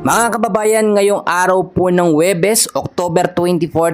Mga kababayan, ngayong araw po ng Huwebes, October 24,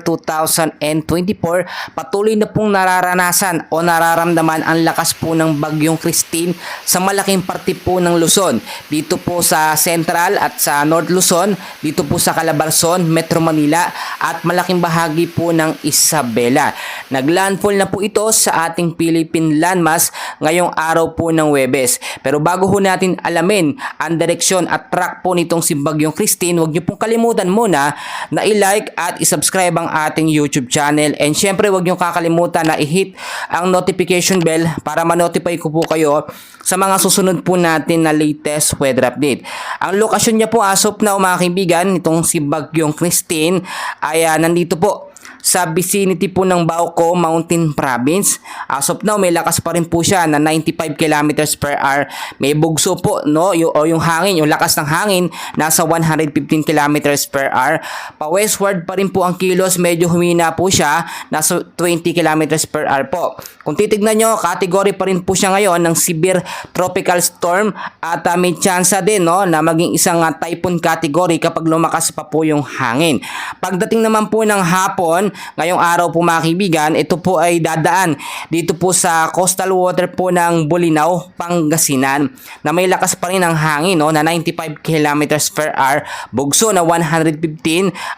2024, patuloy na pong nararanasan o nararamdaman ang lakas po ng Bagyong Christine sa malaking parte po ng Luzon. Dito po sa Central at sa North Luzon, dito po sa Calabarzon, Metro Manila at malaking bahagi po ng Isabela. Naglandfall na po ito sa ating Philippine landmass ngayong araw po ng Huwebes. Pero bago ho natin alamin ang direksyon at track po nitong si Bagyong Christine, huwag niyo pong kalimutan muna na i-like at i-subscribe ang ating YouTube channel. And syempre, huwag niyo kakalimutan na i-hit ang notification bell para ma-notify ko po kayo sa mga susunod po natin na latest weather update. Ang lokasyon niya po as of now, mga kaibigan, itong si Bagyong Christine ay nandito po sa vicinity po ng Bauco Mountain Province. As of now, may lakas pa rin po siya na 95 kilometers per hour. May bugso po, no? Yung hangin, yung lakas ng hangin, nasa 115 kilometers per hour. Pa-westward pa rin po ang kilos, medyo humina po siya, nasa 20 kilometers per hour po. Kung titignan nyo, category pa rin po siya ngayon ng severe tropical storm at may tsansa din, no, na maging isang typhoon category kapag lumakas pa po yung hangin. Pagdating naman po ng hapon, ngayong araw po mga kaibigan, ito po ay dadaan dito po sa coastal water po ng Bolinao, Pangasinan, na may lakas pa rin ang hangin, no, na 95 kilometers per hour, bugso na 115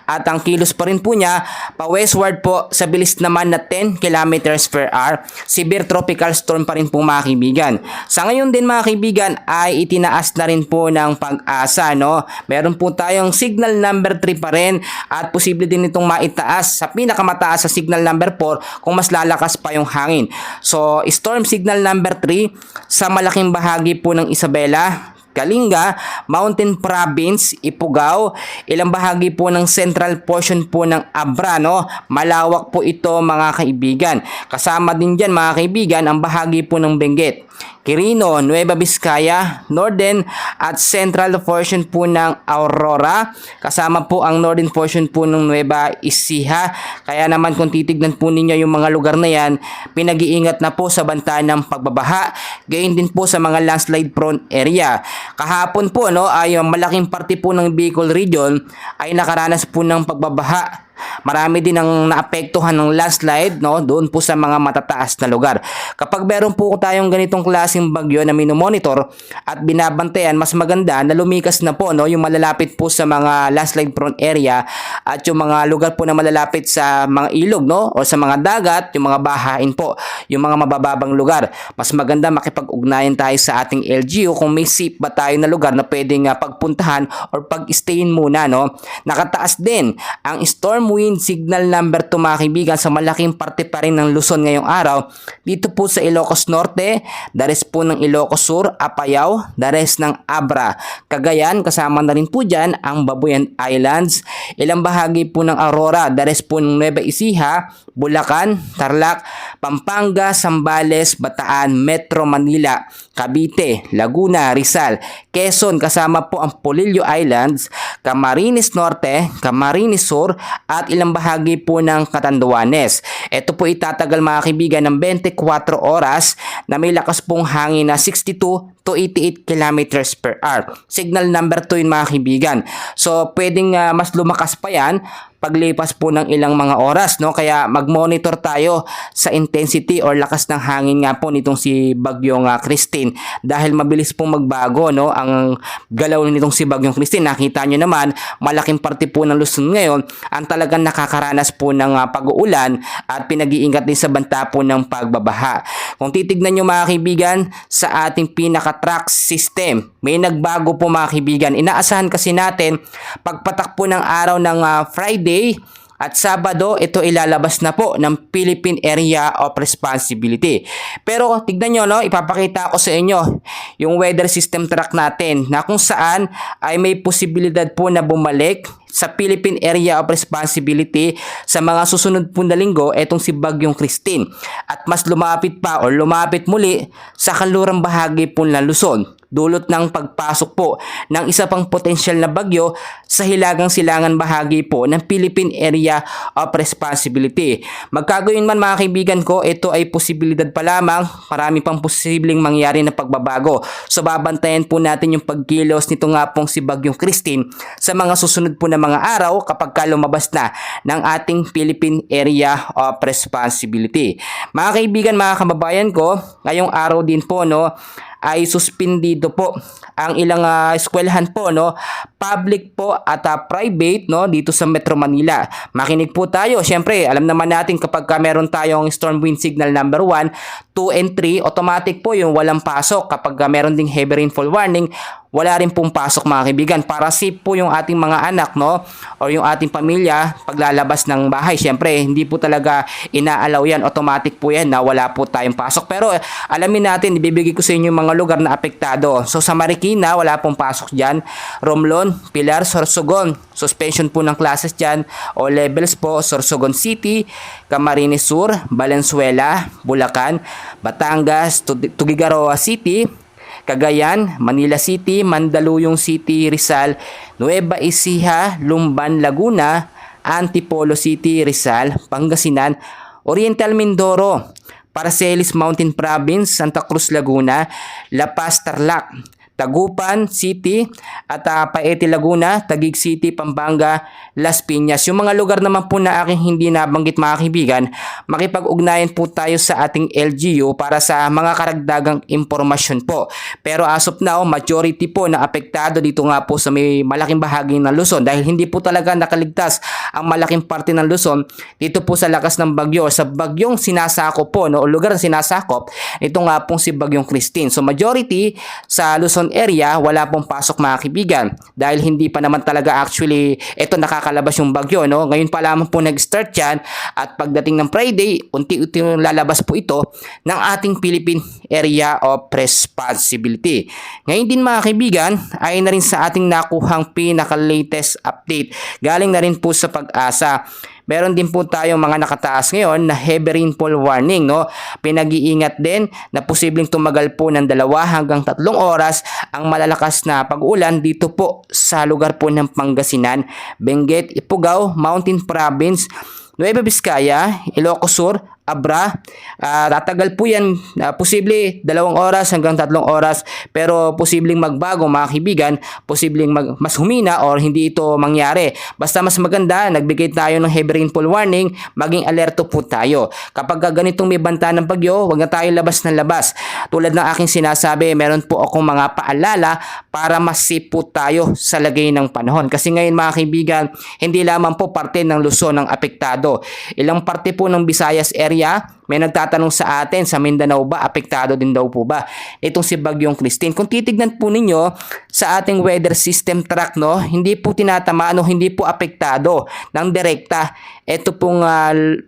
at ang kilos pa rin po niya pa westward po sa bilis naman na 10 kilometers per hour. Severe tropical storm pa rin po mga kaibigan. Sa ngayon din mga kaibigan ay itinaas na rin po ng Pag-asa, no. Meron po tayong signal number 3 pa rin at posible din itong maitaas sa pinakamataas sa signal number 4 kung mas lalakas pa yung hangin. So, storm signal number 3 sa malaking bahagi po ng Isabela, Kalinga, Mountain Province, Ifugao, ilang bahagi po ng central portion po ng Abra, no? Malawak po ito mga kaibigan. Kasama din dyan mga kaibigan ang bahagi po ng Benguet, Quirino, Nueva Vizcaya, northern at central portion po ng Aurora. Kasama po ang northern portion po ng Nueva Ecija. Kaya naman kung titignan po ninyo yung mga lugar na yan, pinag-iingat na po sa banta ng pagbabaha. Gayon din po sa mga landslide prone area. Kahapon po, no, ay malaking parte po ng Bicol region ay nakaranas po ng pagbabaha. Marami din ang naapektuhan ng landslide, no, doon po sa mga matataas na lugar. Kapag meron po tayong ganitong klaseng bagyo na minomonitor at binabantayan, mas maganda na lumikas na po, no, yung malalapit po sa mga landslide prone area at yung mga lugar po na malalapit sa mga ilog, no, o sa mga dagat, yung mga bahain po, yung mga mabababang lugar. Mas maganda makipag-ugnayan tayo sa ating LGU kung may safe ba tayo na lugar na pwedeng pagpuntahan or pag-stayin muna, no. Nakataas din ang storm wind signal number 2 mga kaibigan sa malaking parte pa rin ng Luzon ngayong araw. Dito po sa Ilocos Norte, the rest po ng Ilocos Sur, Apayao, the rest ng Abra, Cagayan, kasama na rin po dyan ang Babuyan Islands, ilang bahagi po ng Aurora, the rest po ng Nueva Ecija, Bulacan, Tarlac, Pampanga, Zambales, Bataan, Metro Manila, Cavite, Laguna, Rizal, Quezon, kasama po ang Polillo Islands, Camarines Norte, Camarines Sur, at ilang bahagi po ng Catanduanes. Ito po itatagal mga kaibigan ng 24 oras na may lakas pong hangin na 62 to 88 kilometers per hour. Signal number 2 yun mga kaibigan. So pwedeng mas lumakas pa yan paglipas po ng ilang mga oras, no? Kaya mag-monitor tayo sa intensity or lakas ng hangin nga po nitong si Bagyong Christine dahil mabilis pong magbago, no, ang galaw nitong si Bagyong Christine. Nakita nyo naman, malaking parte po ng Luzon ngayon ang talagang nakakaranas po ng pag-uulan at pinag-iingat din sa banta po ng pagbabaha. Kung titignan nyo mga kaibigan sa ating pinaka-track system, may nagbago po mga kaibigan. Inaasahan kasi natin pagpatak po ng araw ng Friday at Sabado, ito ilalabas na po ng Philippine Area of Responsibility. Pero tignan nyo, no, ipapakita ko sa inyo yung weather system track natin na kung saan ay may posibilidad po na bumalik sa Philippine Area of Responsibility sa mga susunod po na linggo etong si Bagyong Christine at mas lumapit pa o lumapit muli sa kanlurang bahagi po ng Luzon. dulot ng pagpasok po ng isa pang potensyal na bagyo sa hilagang silangan bahagi po ng Philippine Area of Responsibility. Magkagayon man mga kaibigan ko, ito ay posibilidad pa lamang, marami pang posibleng mangyari na pagbabago. So babantayan po natin yung pagkilos nito nga pong si Bagyong Christine sa mga susunod po na mga araw kapag lumabas na ng ating Philippine Area of Responsibility. Mga kaibigan, mga kababayan ko, ngayong araw din po ay suspendido po ang ilang eskwelahan po public po at private dito sa Metro Manila. Makinig po tayo. Siyempre, alam naman natin kapag meron tayong storm wind signal number 1, 2 and 3, automatic po yung walang pasok. Kapag meron ding heavy rainfall warning, wala rin pong pasok mga kaibigan, para safe po yung ating mga anak o yung ating pamilya paglalabas ng bahay. Siyempre, hindi po talaga inaalaw yan, automatic po yan na wala po tayong pasok. Pero alamin natin, ibibigay ko sa inyo yung mga lugar na apektado. So sa Marikina, wala pong pasok dyan. Romblon, Pilar, Sorsogon, suspension po ng classes dyan o levels po. Sorsogon City, Camarines Sur, Valenzuela, Bulacan, Batangas, Tuguegarao City, Cagayan, Manila City, Mandaluyong City, Rizal, Nueva Ecija, Lumban, Laguna, Antipolo City, Rizal, Pangasinan, Oriental Mindoro, Parcelis Mountain Province, Santa Cruz, Laguna, La Paz, Tarlac, Tagupan City at Paete, Laguna, Taguig City, Pampanga, Las Piñas. Yung mga lugar naman po na aking hindi nabanggit mga kaibigan, makipag-ugnayan po tayo sa ating LGU para sa mga karagdagang impormasyon po. Pero as of now, majority po na apektado dito nga po sa may malaking bahagi ng Luzon dahil hindi po talaga nakaligtas ang malaking parte ng Luzon dito po sa lakas ng bagyo. Sa bagyong sinasakop po o lugar na sinasakop, ito nga pong si Bagyong Christine. So majority sa Luzon area, wala pong pasok mga kaibigan dahil hindi pa naman talaga actually ito nakakalabas yung bagyo. Ngayon pa lamang po nag-start yan at pagdating ng Friday, unti-unti lalabas po ito ng ating Philippine Area of Responsibility. Ngayon din mga kaibigan, ay na rin sa ating nakuhang pinaka-latest update. Galing na rin po sa Pag-asa. Meron din po tayong mga nakataas ngayon na heavy rainfall warning. Pinag-iingat din na posibleng tumagal po ng 2 hanggang 3 oras ang malalakas na pag-ulan dito po sa lugar po ng Pangasinan, Benguet, Ifugao, Mountain Province, Nueva Vizcaya, Ilocos Sur, Abra. Tatagal po yan, posible 2 oras hanggang 3 oras, pero posibleng magbago mga kaibigan, posibleng mas humina or hindi ito mangyari. Basta mas maganda, nagbigay tayo ng heavy rainfall warning, maging alerto po tayo. Kapag ganitong may banta ng bagyo, huwag na tayo labas ng labas. Tulad ng aking sinasabi, meron po akong mga paalala para mas safe po tayo sa lagay ng panahon. Kasi ngayon mga kaibigan, hindi lamang po parte ng Luzon ang apektado. Ilang parte po ng Visayas area, may nagtatanong sa atin, sa Mindanao ba, apektado din daw po ba itong si Bagyong Christine? Kung titignan po ninyo sa ating weather system track, hindi po tinatamaan o hindi po apektado ng direkta ito pong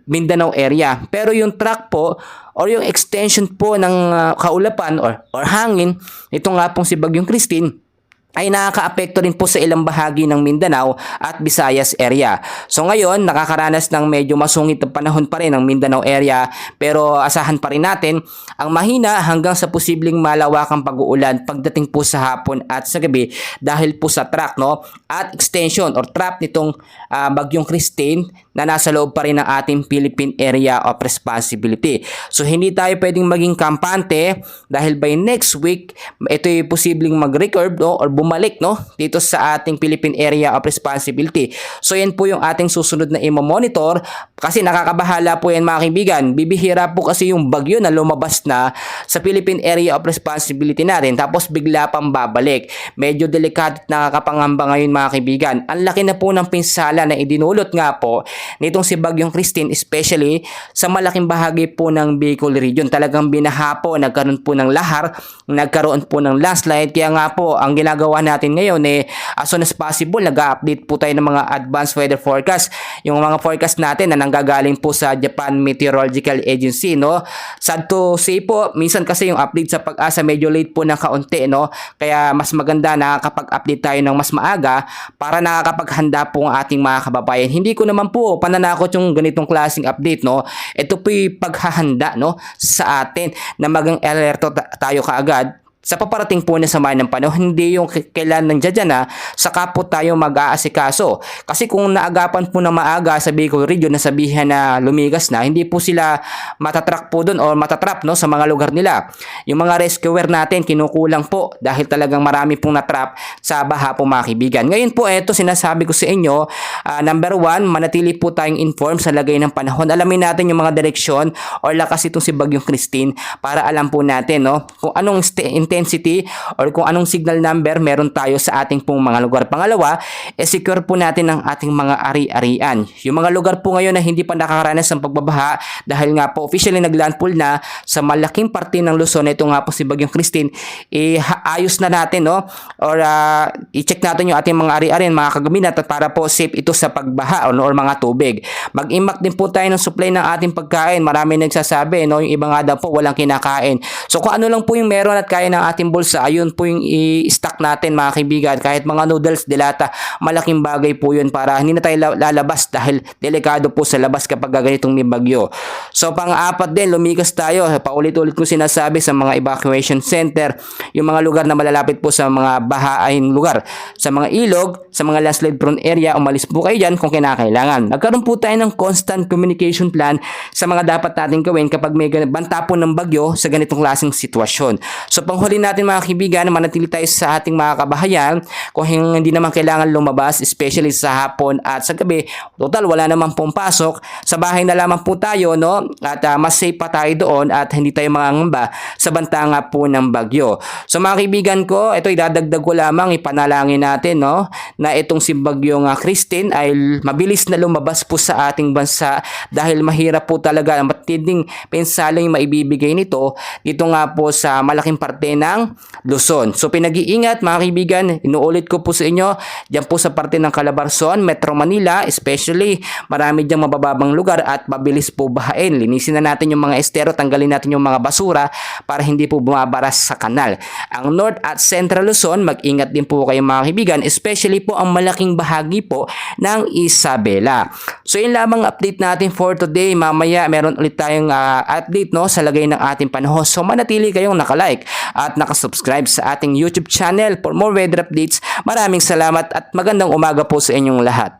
Mindanao area. Pero yung track po or yung extension po ng kaulapan or hangin, ito nga pong si Bagyong Christine, ay nakakaapekto rin po sa ilang bahagi ng Mindanao at Visayas area. So ngayon, nakakaranas ng medyo masungit na panahon pa rin ng Mindanao area, pero asahan pa rin natin ang mahina hanggang sa posibleng malawakang pag-uulan pagdating po sa hapon at sa gabi dahil po sa track at extension or trap nitong Bagyong Christine na nasa loob pa rin ng ating Philippine Area of Responsibility. So hindi tayo pwedeng maging kampante dahil by next week, ito ay posibleng mag-recurve or bumalik dito sa ating Philippine Area of Responsibility. So yan po yung ating susunod na i-monitor kasi nakakabahala po yan mga kaibigan. Bibihira po kasi yung bagyo na lumabas na sa Philippine Area of Responsibility natin tapos bigla pang babalik. Medyo delikado at nakakapangamba ngayon mga kaibigan. Ang laki na po ng pinsala na idinulot nga po nitong si Bagyong Christine, especially sa malaking bahagi po ng Bicol region. Talagang binaha po, nagkaroon po ng lahar, nagkaroon po ng landslide. Kaya nga po ang ginagawa natin ngayon as soon as possible nag-update po tayo ng mga advanced weather forecast, yung mga forecast natin na nanggagaling po sa Japan Meteorological Agency. Sad to say po, minsan kasi yung update sa Pag-asa medyo late po ng kaunti, kaya mas maganda na nakakapag-update tayo ng mas maaga para nakakapaghanda po ang ating mga kababayan. Hindi ko naman po pananakot yung ganitong klaseng update, ito po yung paghahanda sa atin na maging alerto tayo kaagad sa paparating po na sama ng panahon, hindi yung kailan ng dyan na saka po tayo mag-aasikaso. Kasi kung naagapan po na maaga sa Bicol region na sabihan na lumigas na, hindi po sila matatrack po doon o matatrap no, sa mga lugar nila. Yung mga rescuer natin kinukulang po dahil talagang marami pong natrap sa baha po mga kaibigan. Ngayon po eto sinasabi ko sa inyo, number 1, manatili po tayong informed sa lagay ng panahon. Alamin natin yung mga direksyon or lakas itong si Bagyong Christine para alam po natin no, kung anong intensity or kung anong signal number meron tayo sa ating pong mga lugar. Pangalawa, secure po natin ang ating mga ari-arian. Yung mga lugar po ngayon na hindi pa nakakaranas ng pagbabaha dahil nga po officially naglandfall na sa malaking parte ng Luzon, ito nga po si Bagyong Christine, ayos na natin no, or i-check natin yung ating mga ari-arian, mga kagamitan at para po safe ito sa pagbaha or mga tubig. Mag-imbak din po tayo ng supply ng ating pagkain. Marami nagsasabi no, yung iba nga daw po walang kinakain. So kung ano lang po yung meron at kaya ng ating bulsa, ayun po yung i-stock natin mga kaibigan. Kahit mga noodles, dilata, malaking bagay po yun para hindi na tayo lalabas dahil delikado po sa labas kapag ganitong may bagyo. So pang-apat din, lumigas tayo. Paulit-ulit ko sinasabi sa mga evacuation center, yung mga lugar na malalapit po sa mga bahaing lugar, sa mga ilog, sa mga landslide prone area, umalis po kayo dyan kung kinakailangan. Nagkaroon po tayo ng constant communication plan sa mga dapat natin gawin kapag may banta po ng bagyo sa ganitong klaseng sitwasyon. So panghuli natin mga kaibigan, manatili tayo sa ating mga kabahayan kung hindi naman kailangan lumabas, especially sa hapon at sa gabi. Total wala naman pong pasok, sa bahay na lamang po tayo no, at mas safe pa tayo doon at hindi tayo mangangamba sa banta nga po ng bagyo. So mga kaibigan ko, ito idadagdag ko lamang, ipanalangin natin no, na itong si Bagyong Christine ay mabilis na lumabas po sa ating bansa dahil mahirap po talaga, matinding pensalang maibibigay nito dito nga po sa malaking parte ng Luzon. So pinag-iingat mga kaibigan, inuulit ko po sa inyo, dyan po sa parte ng Calabarzon, Metro Manila, especially marami dyang mabababang lugar at mabilis po bahain. Linisin na natin yung mga estero, tanggalin natin yung mga basura para hindi po bumabaras sa kanal. Ang North at Central Luzon, mag-ingat din po kayo mga kaibigan, especially po ang malaking bahagi po ng Isabela. So yun lamang update natin for today. Mamaya meron ulit tayong update no, sa lagay ng ating panahon. So manatili kayong nakalike at nakasubscribe sa ating YouTube channel for more weather updates. Maraming salamat at magandang umaga po sa inyong lahat.